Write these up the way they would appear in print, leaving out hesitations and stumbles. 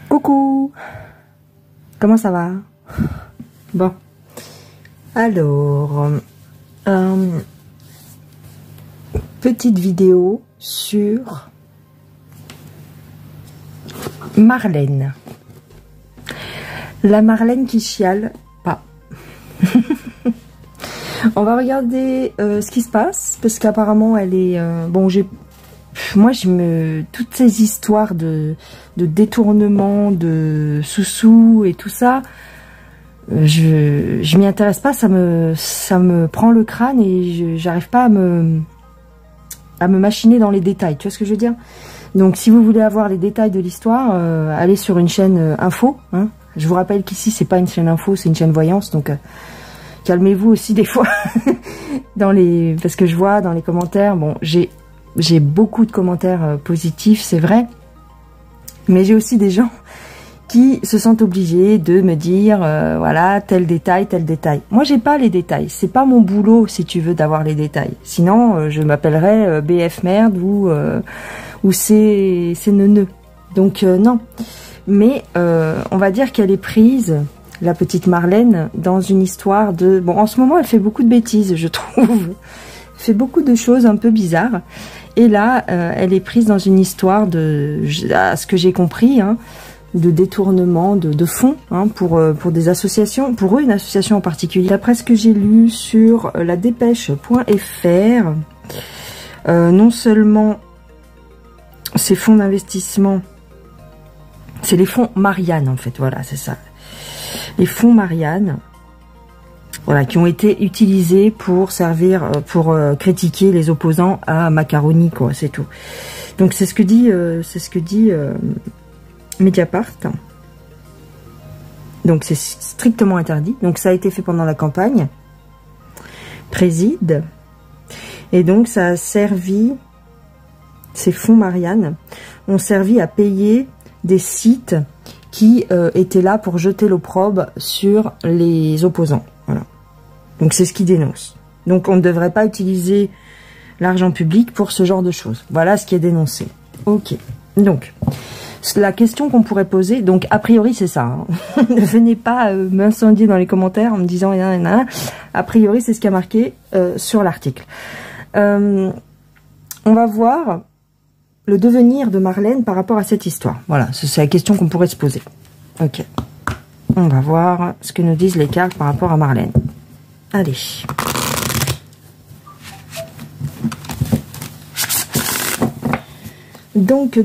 Coucou, comment ça va? Bon, alors, petite vidéo sur Marlène. La Marlène qui chiale pas. On va regarder ce qui se passe, parce qu'apparemment elle est... bon, moi, toutes ces histoires de détournement, de sous-sous et tout ça, je m'y intéresse pas, ça me prend le crâne et j'arrive pas à me machiner dans les détails, tu vois ce que je veux dire? Donc si vous voulez avoir les détails de l'histoire, allez sur une chaîne info, hein. Je vous rappelle qu'ici c'est pas une chaîne info, c'est une chaîne voyance, donc calmez-vous aussi des fois, parce que je vois dans les commentaires, bon, j'ai beaucoup de commentaires positifs, c'est vrai, mais j'ai aussi des gens qui se sentent obligés de me dire, voilà, tel détail, tel détail. Moi, j'ai pas les détails, c'est pas mon boulot, si tu veux, d'avoir les détails. Sinon, je m'appellerais BF Merde ou c'est neuneux. Donc, non. Mais, on va dire qu'elle est prise, la petite Marlène, dans une histoire de... Bon, en ce moment, elle fait beaucoup de bêtises, je trouve. Elle fait beaucoup de choses un peu bizarres. Et là, elle est prise dans une histoire de, à ce que j'ai compris, hein, de détournement de fonds, hein, pour des associations, pour eux une association en particulier. D'après ce que j'ai lu sur la dépêche.fr, non seulement ces fonds d'investissement, c'est les fonds Marianne en fait, voilà, c'est ça. Les fonds Marianne, voilà, qui ont été utilisés pour servir, pour critiquer les opposants à Macaroni, quoi, c'est tout. Donc c'est ce que dit Mediapart. Donc c'est strictement interdit. Donc ça a été fait pendant la campagne. Préside. Et donc ça a servi, ces fonds Marianne ont servi à payer des sites qui étaient là pour jeter l'opprobre sur les opposants. Voilà. Donc c'est ce qui dénonce. Donc on ne devrait pas utiliser l'argent public pour ce genre de choses. Voilà ce qui est dénoncé. Ok. Donc, la question qu'on pourrait poser, donc a priori c'est ça. Hein. Ne venez pas m'incendier dans les commentaires en me disant a priori c'est ce qui a marqué sur l'article. On va voir le devenir de Marlène par rapport à cette histoire. Voilà, c'est la question qu'on pourrait se poser. Ok. On va voir ce que nous disent les cartes par rapport à Marlène. Allez. Donc.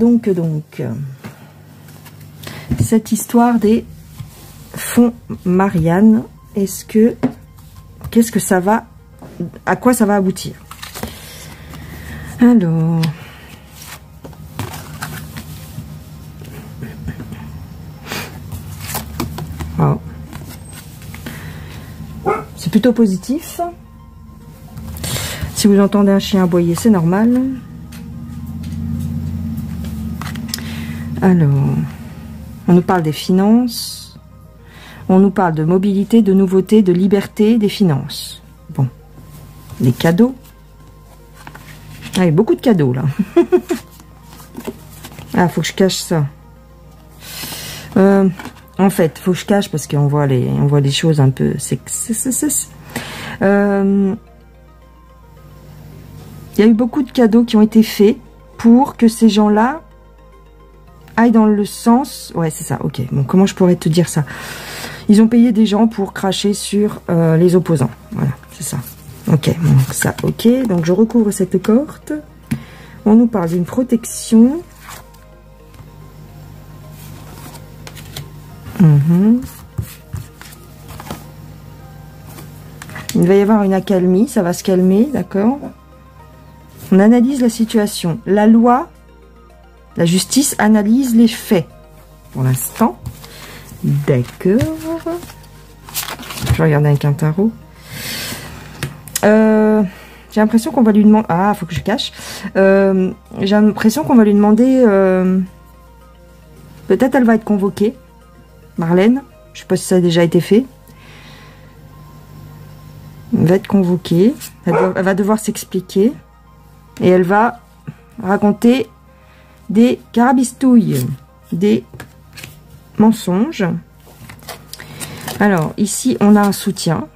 Cette histoire des fonds Marianne, qu'est-ce que ça va, à quoi ça va aboutir? Alors... Oh. C'est plutôt positif. Si vous entendez un chien aboyer, c'est normal. Alors, on nous parle des finances. On nous parle de mobilité, de nouveauté, de liberté, des finances. Bon, les cadeaux. Ah, il y a beaucoup de cadeaux là. Ah, faut que je cache ça. En fait, faut que je cache parce qu'on voit les choses un peu... Il y a eu beaucoup de cadeaux qui ont été faits pour que ces gens-là aillent dans le sens... Ouais, c'est ça, ok. Bon, comment je pourrais te dire ça? Ils ont payé des gens pour cracher sur les opposants. Voilà, c'est ça. Ok, donc ça, ok. Donc je recouvre cette corde. On nous parle d'une protection... Il va y avoir une accalmie, ça va se calmer, d'accord? On analyse la situation. La loi, la justice analyse les faits. Pour l'instant. D'accord. Je vais regarder avec un tarot. J'ai l'impression qu'on va lui demander... Ah, faut que je cache. J'ai l'impression qu'on va lui demander... Peut-être elle va être convoquée. Marlène, je ne sais pas si ça a déjà été fait. Elle va être convoquée. Elle va devoir s'expliquer. Et elle va raconter des carabistouilles. des mensonges. Alors, ici, on a un soutien.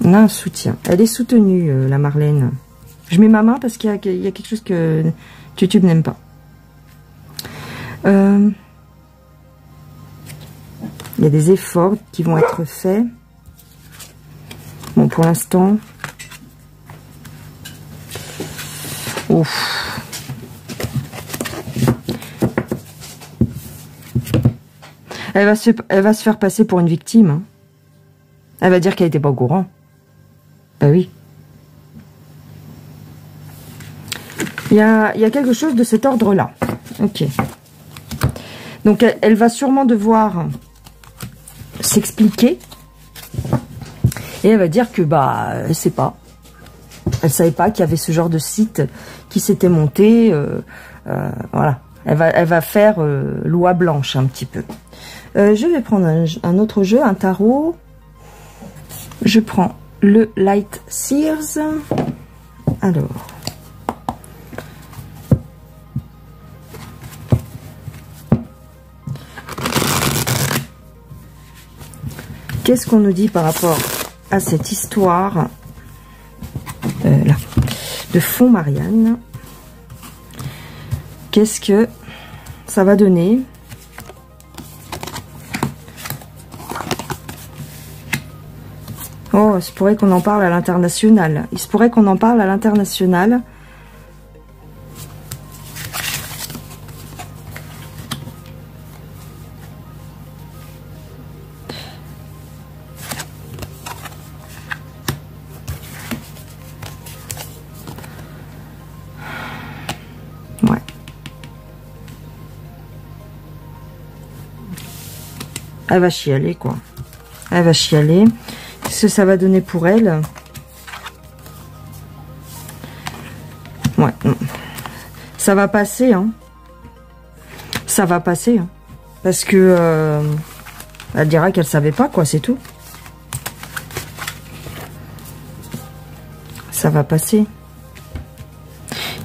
On a un soutien. Elle est soutenue, la Marlène. Je mets ma main parce qu'il y a quelque chose que YouTube n'aime pas. Il y a des efforts qui vont être faits. Bon, pour l'instant... Ouf. Elle va se faire passer pour une victime. Hein. Elle va dire qu'elle n'était pas au courant. Ben oui. Il y a quelque chose de cet ordre-là. Ok. Donc, elle va sûrement devoir s'expliquer. Et elle va dire que, bah, elle sait pas. Elle savait pas qu'il y avait ce genre de site qui s'était monté. Voilà. Elle va faire loi blanche un petit peu. Je vais prendre un autre jeu, un tarot. Je prends le Light Sears. Alors. Qu'est-ce qu'on nous dit par rapport à cette histoire là, de Fond Marianne? Qu'est-ce que ça va donner? Oh, il se pourrait qu'on en parle à l'international. Il se pourrait qu'on en parle à l'international. Ouais. Elle va chialer, quoi. Elle va chialer. Qu'est-ce que ça va donner pour elle? Ouais. Ça va passer, hein. Ça va passer, hein. Parce que... elle dira qu'elle savait pas, quoi, c'est tout. Ça va passer.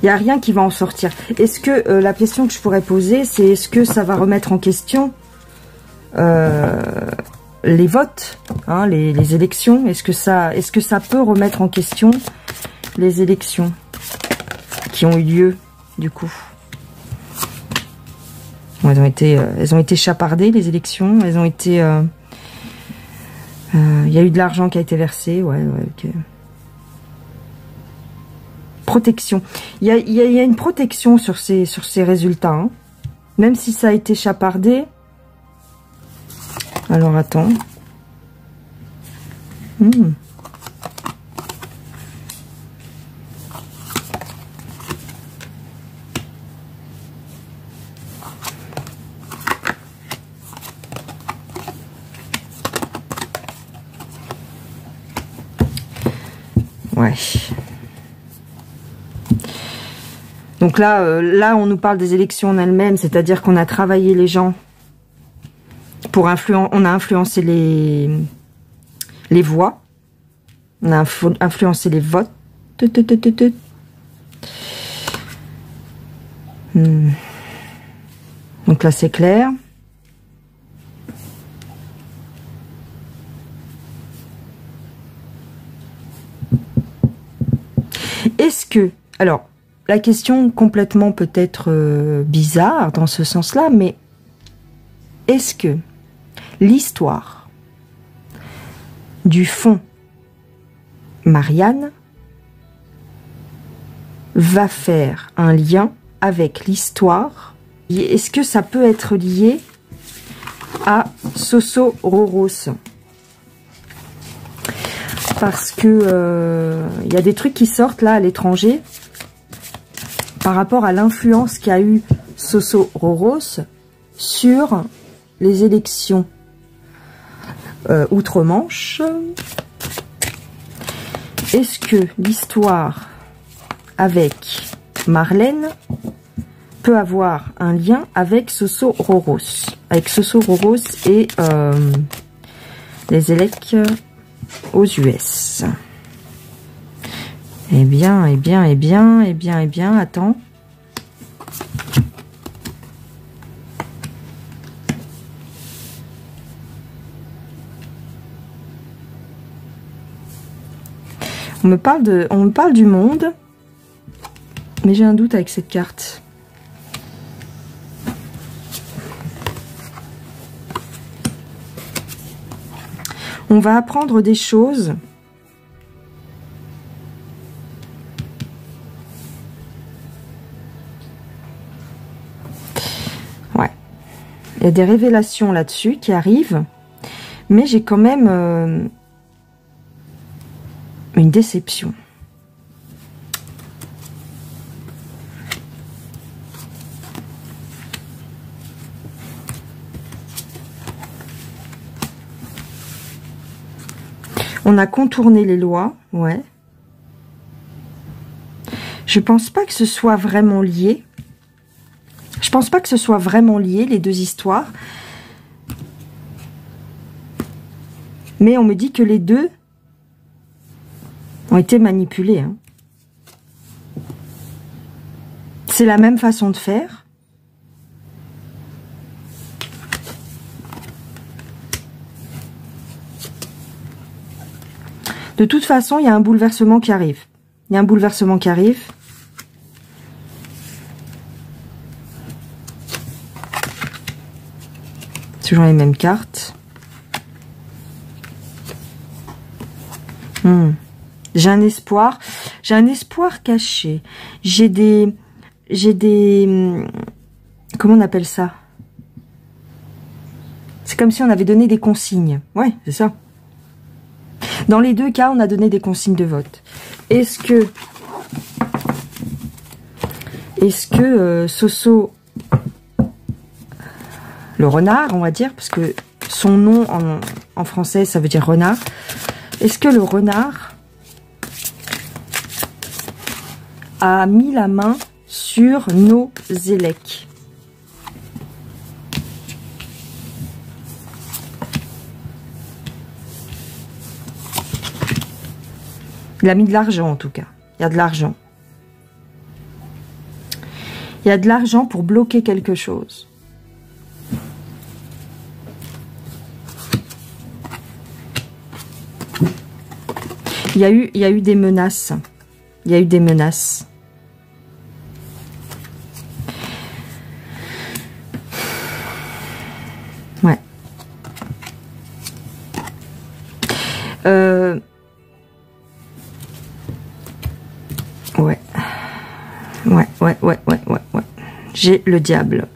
Il n'y a rien qui va en sortir. Est-ce que... la question que je pourrais poser, c'est est-ce que ça va remettre en question... les votes, hein, les élections, est-ce que ça peut remettre en question les élections qui ont eu lieu du coup? Bon, elles ont été chapardées, les élections, elles ont été il y a eu de l'argent qui a été versé, ouais, ok. Protection, il y a une protection sur ces résultats, hein. Même si ça a été chapardé. Alors, attends. Ouais. Donc là, on nous parle des élections en elles-mêmes, c'est-à-dire qu'on a travaillé les gens. On a influencé les voix, on a influencé les votes. Donc là c'est clair. Est-ce que, alors la question complètement peut-être bizarre dans ce sens-là, mais est-ce que l'histoire du Fond Marianne va faire un lien avec l'histoire? Est-ce que ça peut être lié à Soso Roros? Parce que y a des trucs qui sortent là à l'étranger par rapport à l'influence qu'a eu Soso Roros sur les élections outre-Manche. Est-ce que l'histoire avec Marlène peut avoir un lien avec Soso Roros? Avec Soso Roros et les élects aux US. Eh bien, attends. On me parle du monde, mais j'ai un doute avec cette carte. On va apprendre des choses. Ouais. Il y a des révélations là-dessus qui arrivent, mais j'ai quand même une déception. On a contourné les lois, ouais. Je pense pas que ce soit vraiment lié. Je pense pas que ce soit vraiment lié, les deux histoires. Mais on me dit que les deux ont été manipulés. Hein. C'est la même façon de faire. De toute façon, il y a un bouleversement qui arrive. Il y a un bouleversement qui arrive. Toujours les mêmes cartes. J'ai un espoir caché. J'ai des comment on appelle ça? C'est comme si on avait donné des consignes. Ouais, c'est ça. Dans les deux cas, on a donné des consignes de vote. Est-ce que Soso, le renard, on va dire, parce que son nom en français, ça veut dire renard. Est-ce que le renard a mis la main sur nos élecs? Il a mis de l'argent en tout cas. Il y a de l'argent. Il y a de l'argent pour bloquer quelque chose. Il y a eu des menaces. Il y a eu des menaces. Ouais. Ouais. J'ai le diable.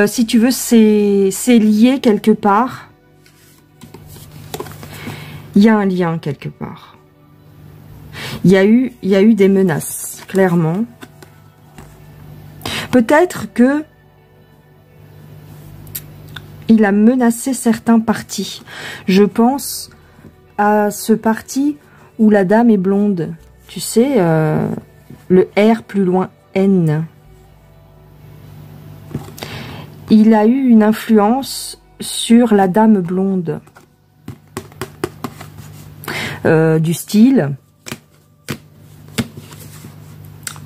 Si tu veux, c'est lié quelque part. Il y a un lien quelque part. Il y a eu des menaces, clairement. Peut-être que il a menacé certains partis. Je pense à ce parti où la dame est blonde. Tu sais, le R plus loin N. Il a eu une influence sur la dame blonde. Du style,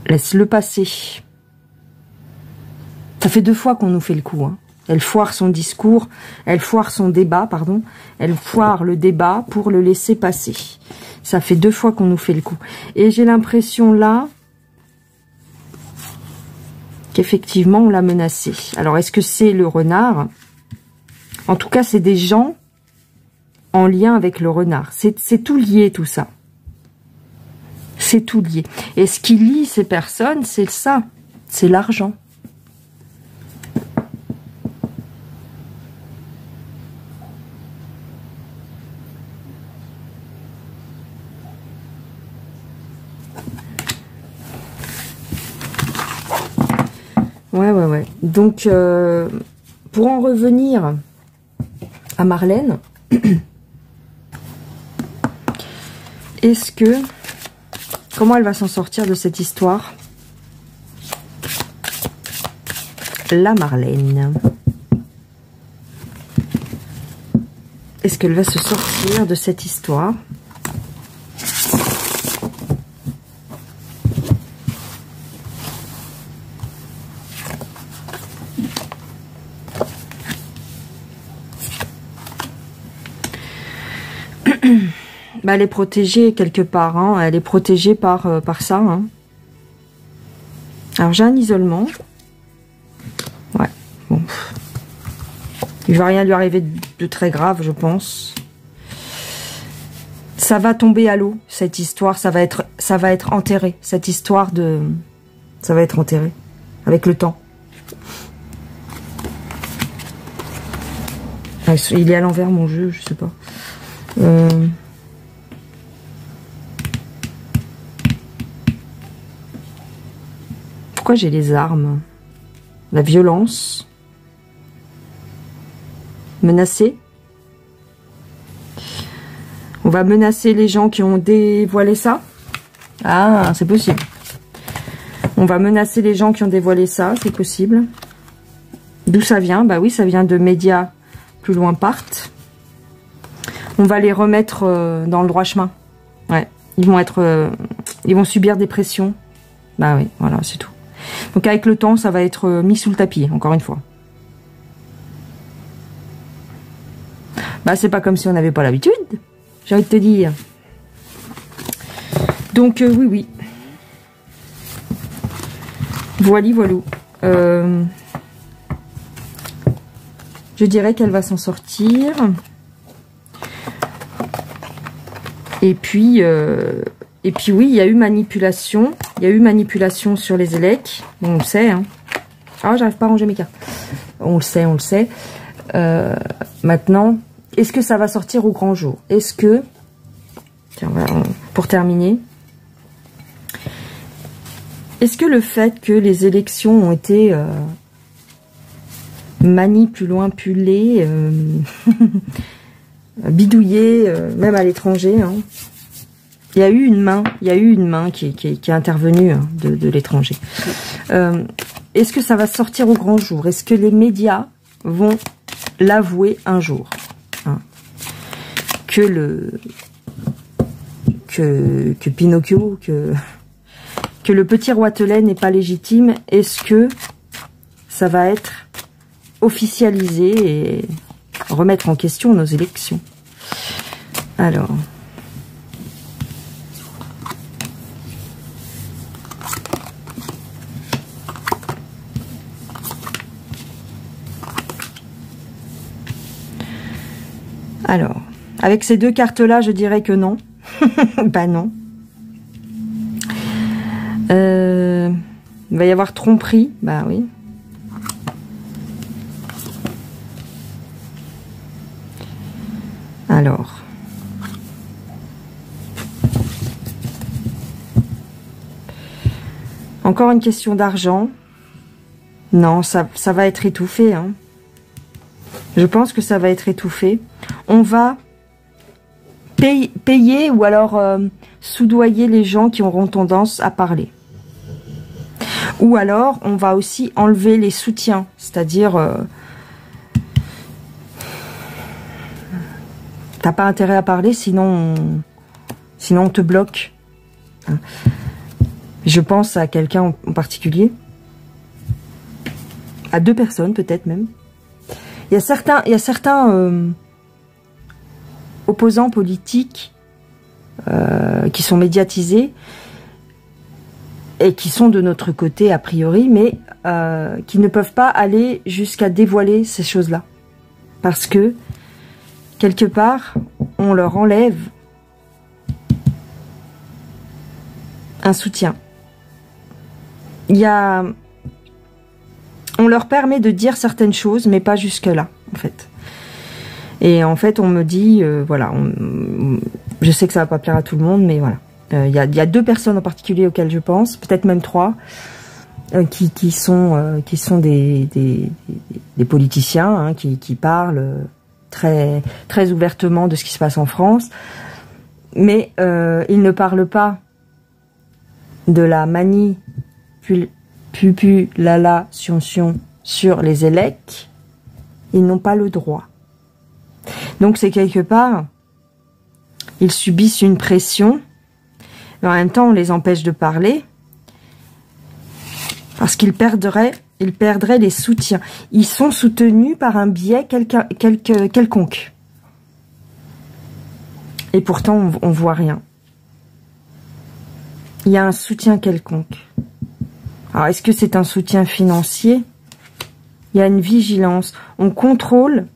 laisse-le passer. Ça fait 2 fois qu'on nous fait le coup. Hein. Elle foire son discours, elle foire son débat, pardon. Elle foire le débat pour le laisser passer. Ça fait 2 fois qu'on nous fait le coup. Et j'ai l'impression là qu'effectivement on l'a menacé. Alors est-ce que c'est le renard? En tout cas, c'est des gens en lien avec le renard. C'est tout lié, tout ça. C'est tout lié. Et ce qui lie ces personnes, c'est ça. C'est l'argent. Ouais. Donc, pour en revenir à Marlène, est-ce que... Comment elle va s'en sortir de cette histoire? La Marlène. Est-ce qu'elle va se sortir de cette histoire? Bah, elle est protégée quelque part, hein. Elle est protégée par ça. Hein. Alors j'ai un isolement. Ouais, bon. Il va rien lui arriver de très grave, je pense. Ça va tomber à l'eau, cette histoire. Ça va être enterré. Cette histoire de... Ça va être enterré. Avec le temps. Ah, il est à l'envers, mon jeu, je sais pas. Pourquoi j'ai les armes? La violence. Menacer. On va menacer les gens qui ont dévoilé ça. Ah, c'est possible. On va menacer les gens qui ont dévoilé ça, c'est possible. D'où ça vient? Bah oui, ça vient de médias plus loin partent. On va les remettre dans le droit chemin. Ouais, ils vont subir des pressions. Bah oui, voilà, c'est tout. Donc avec le temps, ça va être mis sous le tapis, encore une fois. Bah c'est pas comme si on n'avait pas l'habitude, j'ai envie de te dire. Donc oui, oui. Voili, voilou. Je dirais qu'elle va s'en sortir. Et puis oui, il y a eu manipulation. Il y a eu manipulation sur les élecs. Bon, on le sait. Hein. Ah, j'arrive pas à ranger mes cartes. On le sait, on le sait. Maintenant, est-ce que ça va sortir au grand jour? Est-ce que... Tiens, voilà, pour terminer. Est-ce que le fait que les élections ont été manipulées, bidouillées, même à l'étranger, hein, il y a eu une main qui est intervenue hein, de l'étranger. Est-ce que ça va sortir au grand jour? Est-ce que les médias vont l'avouer un jour hein, que Pinocchio, que le petit Roitelet n'est pas légitime? Est-ce que ça va être officialisé et remettre en question nos élections? Alors... Alors, avec ces deux cartes-là, je dirais que non. Bah non. Il va y avoir tromperie. Bah oui. Alors. Encore une question d'argent. Non, ça va être étouffé. Hein. Je pense que ça va être étouffé. On va payer ou alors soudoyer les gens qui auront tendance à parler. Ou alors, on va aussi enlever les soutiens. C'est-à-dire, t'as pas intérêt à parler, sinon on te bloque. Hein. Je pense à quelqu'un en particulier. À deux personnes, peut-être même. Il y a certains opposants politiques qui sont médiatisés et qui sont de notre côté a priori, mais qui ne peuvent pas aller jusqu'à dévoiler ces choses-là. Parce que, quelque part, on leur enlève un soutien. On leur permet de dire certaines choses, mais pas jusque-là, en fait. Et en fait, on me dit, voilà, je sais que ça va pas plaire à tout le monde, mais voilà. Il y a deux personnes en particulier auxquelles je pense, peut-être même trois, qui sont des politiciens, hein, qui parlent très, très ouvertement de ce qui se passe en France. Mais ils ne parlent pas de la manipulation sur les élecs. Ils n'ont pas le droit. Donc c'est quelque part, ils subissent une pression, mais en même temps on les empêche de parler, parce qu'ils perdraient les soutiens. Ils sont soutenus par un biais quelconque. Et pourtant, on voit rien. Il y a un soutien quelconque. Alors, est-ce que c'est un soutien financier? Il y a une vigilance. On contrôle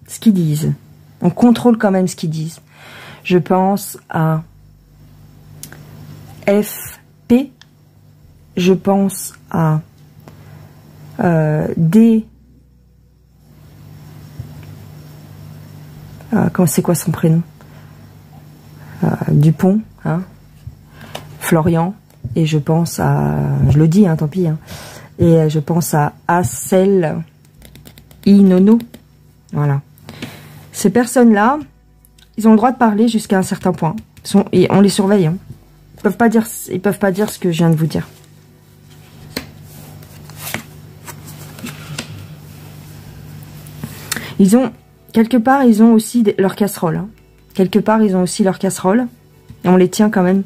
ce qu'ils disent. On contrôle quand même ce qu'ils disent. Je pense à FP. Je pense à c'est quoi son prénom? Dupont, hein, Florian, et je pense à, je le dis, hein, tant pis, hein, et je pense à Acel Inono. Voilà. Ces personnes-là, ils ont le droit de parler jusqu'à un certain point. Et on les surveille. Hein. Ils peuvent pas dire ce que je viens de vous dire. Ils ont, quelque part, ils ont aussi leur casserole. Hein. Quelque part, ils ont aussi leur casserole. Et on les tient quand même.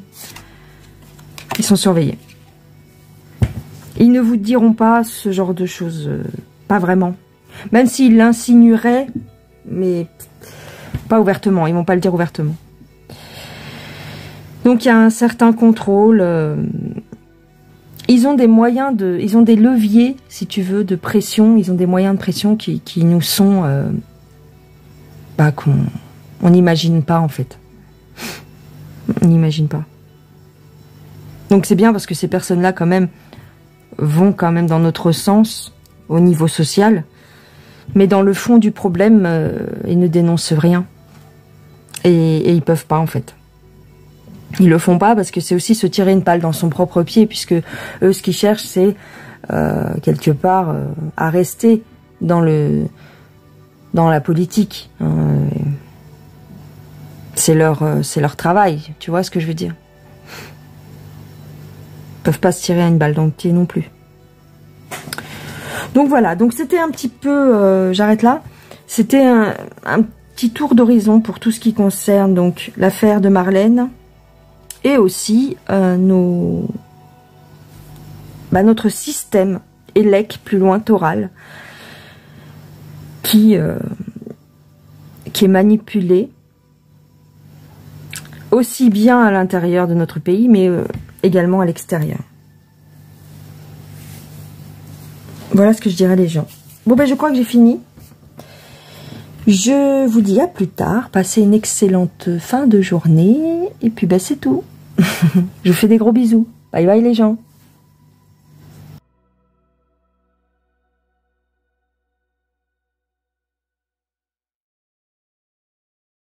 Ils sont surveillés. Ils ne vous diront pas ce genre de choses. Pas vraiment. Même s'ils l'insinueraient, mais pas ouvertement. Ils vont pas le dire ouvertement. Donc, il y a un certain contrôle. Ils ont des moyens de... Ils ont des leviers, si tu veux, de pression. Ils ont des moyens de pression qui nous sont... qu'on n'imagine pas, en fait. On n'imagine pas. Donc, c'est bien parce que ces personnes-là, quand même, vont quand même dans notre sens, au niveau social. Mais dans le fond du problème, ils ne dénoncent rien. Et ils peuvent pas, en fait. Ils le font pas parce que c'est aussi se tirer une balle dans son propre pied, puisque eux, ce qu'ils cherchent, c'est quelque part à rester dans la politique. C'est leur travail, tu vois ce que je veux dire. Ils peuvent pas se tirer une balle dans le pied non plus. Donc voilà, donc c'était un petit peu, j'arrête là. C'était un petit tour d'horizon pour tout ce qui concerne donc l'affaire de Marlène. Et aussi notre système ELEC, plus loin Toral, qui est manipulé aussi bien à l'intérieur de notre pays, mais également à l'extérieur. Voilà ce que je dirais les gens. Bon ben je crois que j'ai fini. Je vous dis à plus tard. Passez une excellente fin de journée. Et puis ben c'est tout. Je vous fais des gros bisous. Bye bye les gens.